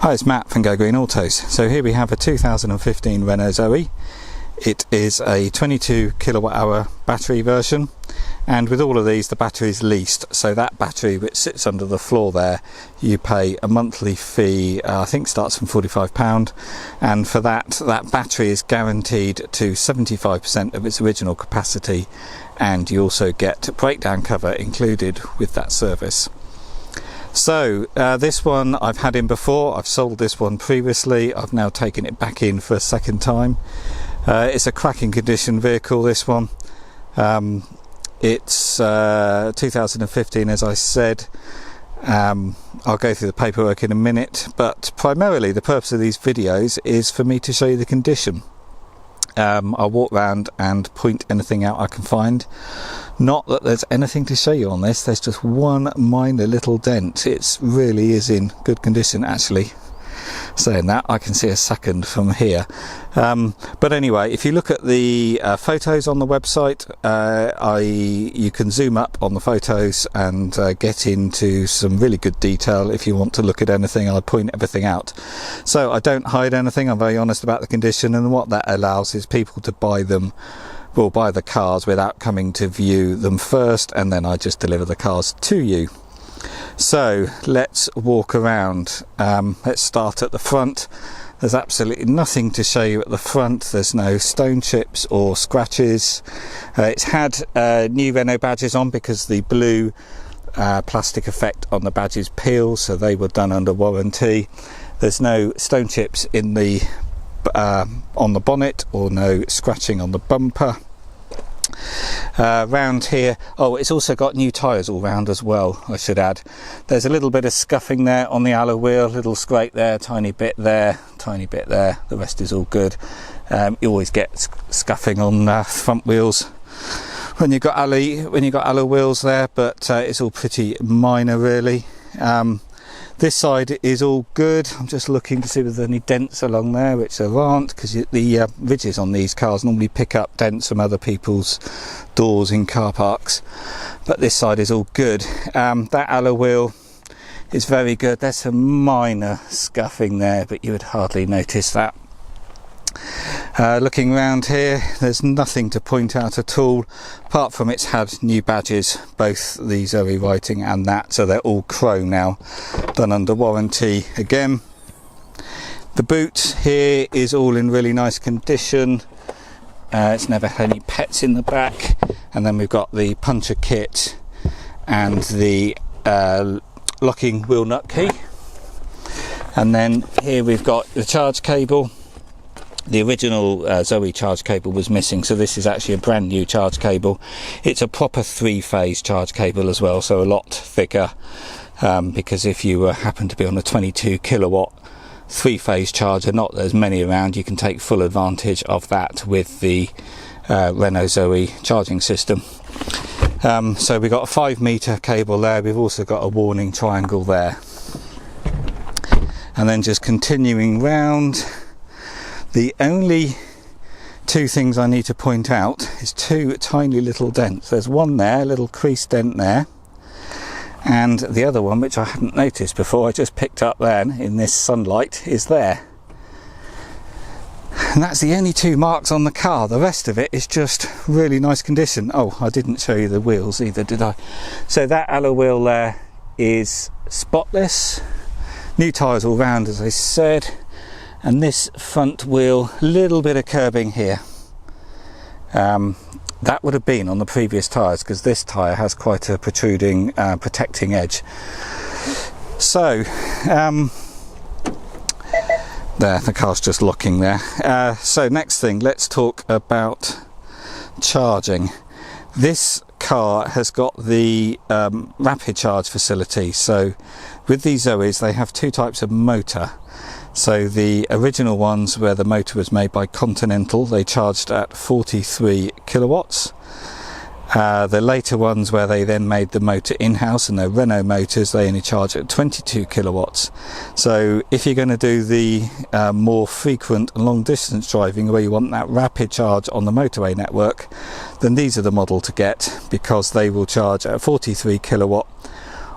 Hi, it's Matt from Go Green Autos. So here we have a 2015 Renault Zoe. It is a 22 kilowatt hour battery version, and with all of these the battery is leased. So that battery which sits under the floor there, you pay a monthly fee, I think starts from £45, and for that battery is guaranteed to 75% of its original capacity, and you also get breakdown cover included with that service. So this one I've had in before. I've sold this one previously. I've now taken it back in for a second time. It's a cracking condition vehicle, this one. It's 2015, as I said. I'll go through the paperwork in a minute, but primarily the purpose of these videos is for me to show you the condition. I'll walk around and point anything out I can find. Not that there's anything to show you on this, there's just one minor little dent. It really is in good condition, actually. Saying that, I can see a second from here. But anyway, if you look at the photos on the website, you can zoom up on the photos and get into some really good detail if you want to look at anything. I'll point everything out. So I don't hide anything, I'm very honest about the condition, and what that allows is people to buy them, will buy the cars without coming to view them first, and then I just deliver the cars to you. So let's walk around. Let's start at the front. There's absolutely nothing to show you at the front. There's no stone chips or scratches. It's had new Renault badges on because the blue plastic effect on the badges peels, so they were done under warranty. There's no stone chips in the on the bonnet, or no scratching on the bumper. Round here, oh, it's also got new tyres all round as well, I should add. There's a little bit of scuffing there on the alloy wheel, little scrape there, tiny bit there, tiny bit there. The rest is all good. You always get scuffing on front wheels when you've got alloy wheels there, but it's all pretty minor really. This side is all good. I'm just looking to see if there's any dents along there, which there aren't, because the ridges on these cars normally pick up dents from other people's doors in car parks. But this side is all good. That alloy wheel is very good. There's some minor scuffing there, but you would hardly notice that. Looking around here, there's nothing to point out at all, apart from it's had new badges, both the Zoe writing and that, so they're all chrome now, done under warranty again. The boot here is all in really nice condition. It's never had any pets in the back. And then we've got the puncher kit and the locking wheel nut key. And then here we've got the charge cable. The original Zoe charge cable was missing, so this is actually a brand new charge cable. It's a proper 3-phase charge cable as well, so a lot thicker, because if you happen to be on a 22 kilowatt 3-phase charger, not there's many around, you can take full advantage of that with the Renault Zoe charging system. So we've got a 5-meter cable there. We've also got a warning triangle there, and then just continuing round. The only two things I need to point out is two tiny little dents. There's one there, a little crease dent there, and the other one, which I hadn't noticed before, I just picked up then in this sunlight, is there. And that's the only two marks on the car. The rest of it is just really nice condition. Oh, I didn't show you the wheels either, did I? So that alloy wheel there is spotless. New tyres all round, as I said. And this front wheel, little bit of curbing here. That would have been on the previous tyres, because this tyre has quite a protruding protecting edge. So there, the car's just locking there. So next thing, let's talk about charging. This car has got the rapid charge facility. So with these Zoes, they have two types of motor. So the original ones, where the motor was made by Continental, they charged at 43 kilowatts. The later ones, where they then made the motor in-house, and they're Renault motors, they only charge at 22 kilowatts. So if you're going to do the more frequent and long distance driving, where you want that rapid charge on the motorway network, then these are the model to get, because they will charge at 43 kilowatt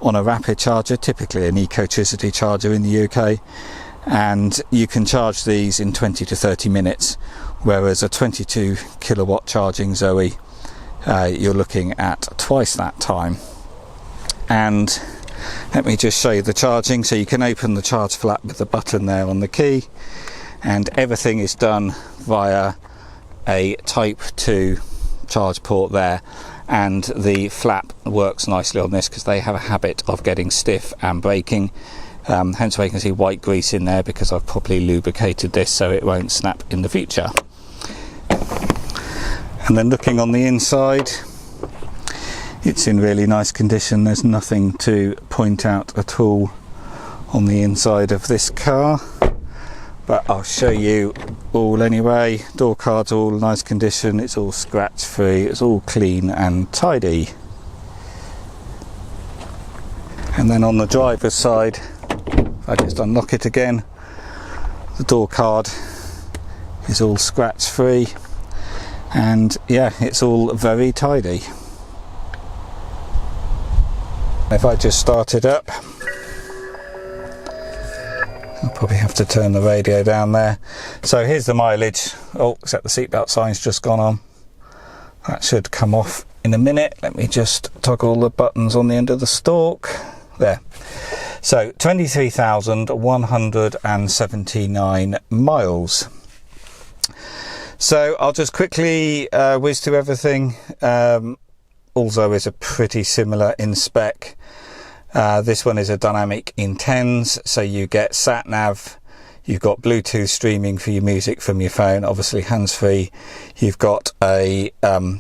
on a rapid charger, typically an Ecotricity charger in the UK, and you can charge these in 20 to 30 minutes, whereas a 22 kilowatt charging Zoe, you're looking at twice that time. And let me just show you the charging. So you can open the charge flap with the button there on the key, and everything is done via a type 2 charge port there, and the flap works nicely on this because they have a habit of getting stiff and breaking, hence why you can see white grease in there, because I've properly lubricated this so it won't snap in the future. And then looking on the inside, it's in really nice condition. There's nothing to point out at all on the inside of this car, but I'll show you all anyway. Door cards all nice condition, it's all scratch free, it's all clean and tidy. And then on the driver's side, if I just unlock it again, the door card is all scratch free, and yeah, it's all very tidy. If I just start it up, I'll probably have to turn the radio down there. So here's the mileage. Oh, except the seatbelt sign's just gone on. That should come off in a minute. Let me just toggle the buttons on the end of the stalk. There. So 23,179 miles. So I'll just quickly whiz through everything. All Zoes are pretty similar in spec. This one is a dynamic in 10s, so you get sat nav, you've got Bluetooth streaming for your music from your phone, obviously hands-free. You've got a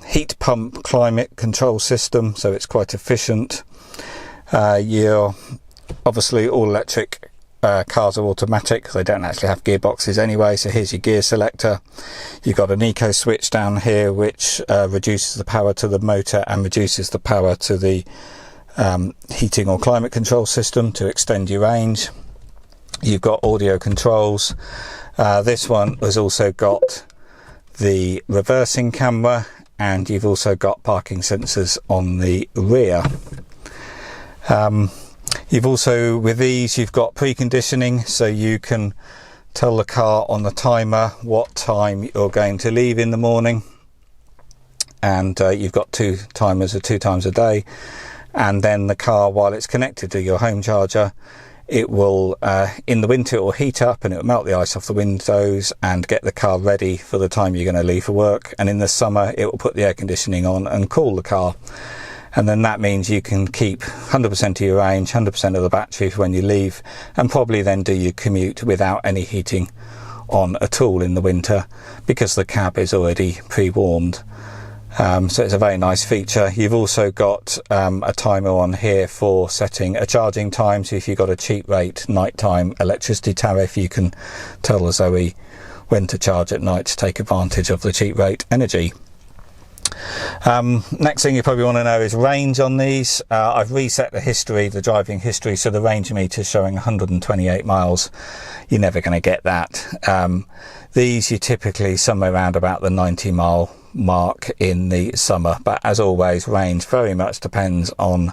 heat pump climate control system, so it's quite efficient. You're obviously all electric cars are automatic, they don't actually have gearboxes anyway, so here's your gear selector. You've got an eco switch down here which reduces the power to the motor and reduces the power to the heating or climate control system to extend your range. You've got audio controls. This one has also got the reversing camera, and you've also got parking sensors on the rear. You've also, with these, you've got preconditioning, so you can tell the car on the timer what time you're going to leave in the morning, and you've got 2 timers of 2 times a day. And then the car, while it's connected to your home charger, it will in the winter it will heat up and it will melt the ice off the windows and get the car ready for the time you're going to leave for work. And in the summer it will put the air conditioning on and cool the car, and then that means you can keep 100% of your range, 100% of the battery for when you leave, and probably then do your commute without any heating on at all in the winter, because the cab is already pre-warmed. So it's a very nice feature. You've also got a timer on here for setting a charging time, so if you've got a cheap rate nighttime electricity tariff, you can tell the Zoe when to charge at night to take advantage of the cheap rate energy. Next thing you probably want to know is range on these. I've reset the history, the driving history, so the range meter is showing 128 miles. You're never going to get that. These you're typically somewhere around about the 90 mile mark in the summer, but as always, range very much depends on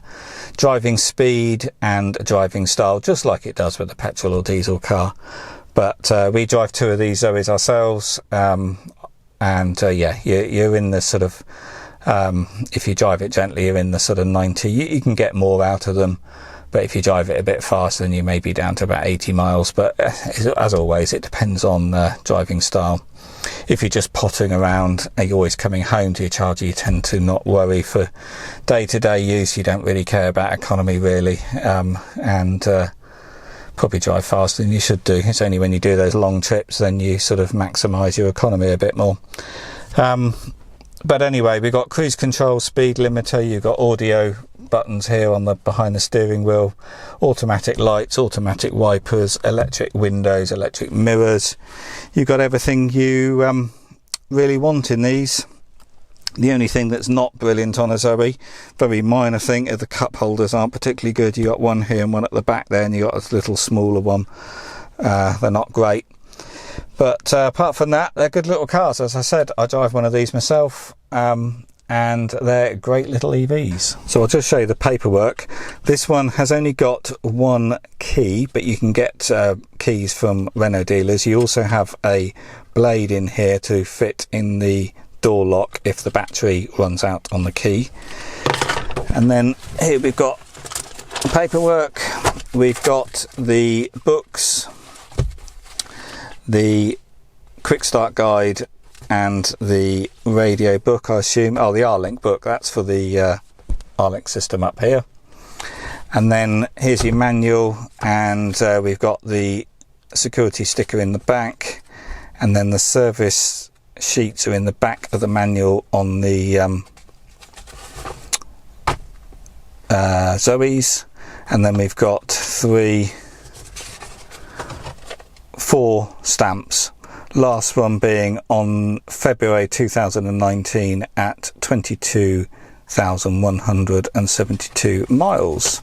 driving speed and driving style, just like it does with a petrol or diesel car. But we drive 2 of these Zoes ourselves, and yeah, you're in the sort of if you drive it gently, you're in the sort of 90. You can get more out of them, but if you drive it a bit faster, then you may be down to about 80 miles. But as always, it depends on driving style. If you're just potting around and you're always coming home to your charger, you tend to not worry. For day-to-day use, you don't really care about economy really, and probably drive faster than you should do. It's only when you do those long trips then you sort of maximise your economy a bit more. But anyway, we've got cruise control, speed limiter, you've got audio buttons here on the behind the steering wheel, automatic lights, automatic wipers, electric windows, electric mirrors. You've got everything you really want in these. The only thing that's not brilliant on a Zoe, very minor thing, are the cup holders aren't particularly good. You got one here and one at the back there, and you got a little smaller one. They're not great. But apart from that, they're good little cars. As I said, I drive one of these myself. and they're great little EVs. So I'll just show you the paperwork. This one has only got one key, but you can get keys from Renault dealers. You also have a blade in here to fit in the door lock if the battery runs out on the key. And then here we've got paperwork, we've got the books, the quick start guide, and the radio book, I assume. Oh, the R-Link book, that's for the R-Link system up here. And then here's your manual, and we've got the security sticker in the back, and then the service sheets are in the back of the manual on the Zoes. And then we've got 4 stamps, last one being on February 2019 at 22,172 miles.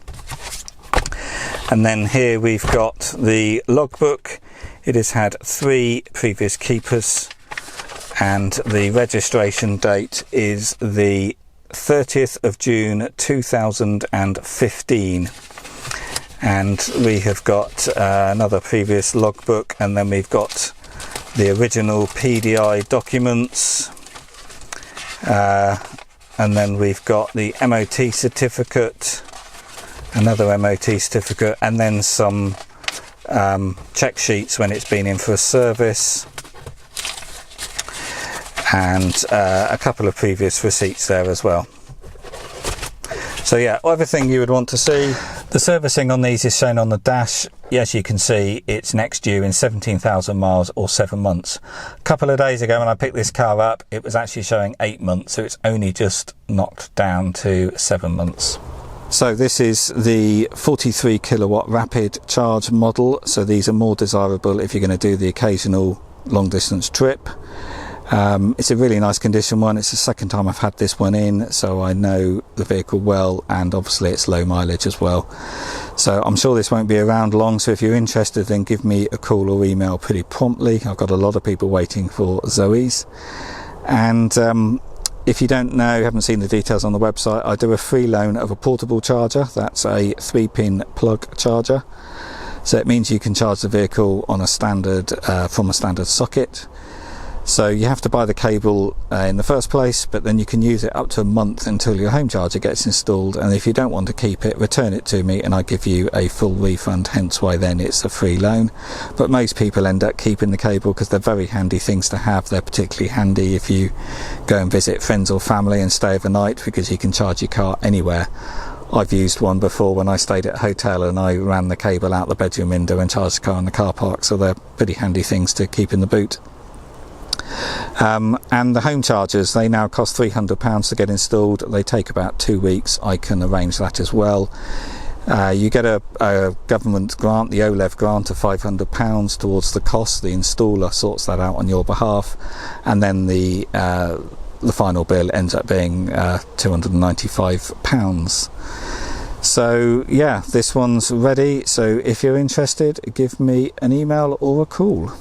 And then here we've got the logbook. It has had 3 previous keepers, and the registration date is the 30th of June 2015. And we have got another previous logbook, and then we've got the original PDI documents, and then we've got the MOT certificate, another MOT certificate, and then some check sheets when it's been in for a service, and a couple of previous receipts there as well. So yeah, everything you would want to see. The servicing on these is shown on the dash. As you can see, it's next due in 17,000 miles or 7 months. A couple of days ago when I picked this car up, it was actually showing 8 months, so it's only just knocked down to 7 months. So this is the 43 kilowatt rapid charge model. So these are more desirable if you're going to do the occasional long distance trip. It's a really nice condition one. It's the second time I've had this one in, so I know the vehicle well, and obviously it's low mileage as well. So I'm sure this won't be around long, so if you're interested, then give me a call or email pretty promptly. I've got a lot of people waiting for Zoes. And if you don't know, haven't seen the details on the website, I do a free loan of a portable charger. That's a 3-pin plug charger. So it means you can charge the vehicle on a standard from a standard socket. So you have to buy the cable in the first place, but then you can use it up to a month until your home charger gets installed, and if you don't want to keep it, return it to me and I give you a full refund, hence why then it's a free loan. But most people end up keeping the cable because they're very handy things to have. They're particularly handy if you go and visit friends or family and stay overnight, because you can charge your car anywhere. I've used one before when I stayed at a hotel and I ran the cable out the bedroom window and charged the car in the car park, so they're pretty handy things to keep in the boot. And the home chargers, they now cost £300 to get installed. They take about 2 weeks. I can arrange that as well. You get a government grant, the OLEV grant of £500 towards the cost. The installer sorts that out on your behalf, and then the final bill ends up being £295. So yeah, this one's ready. So if you're interested, give me an email or a call.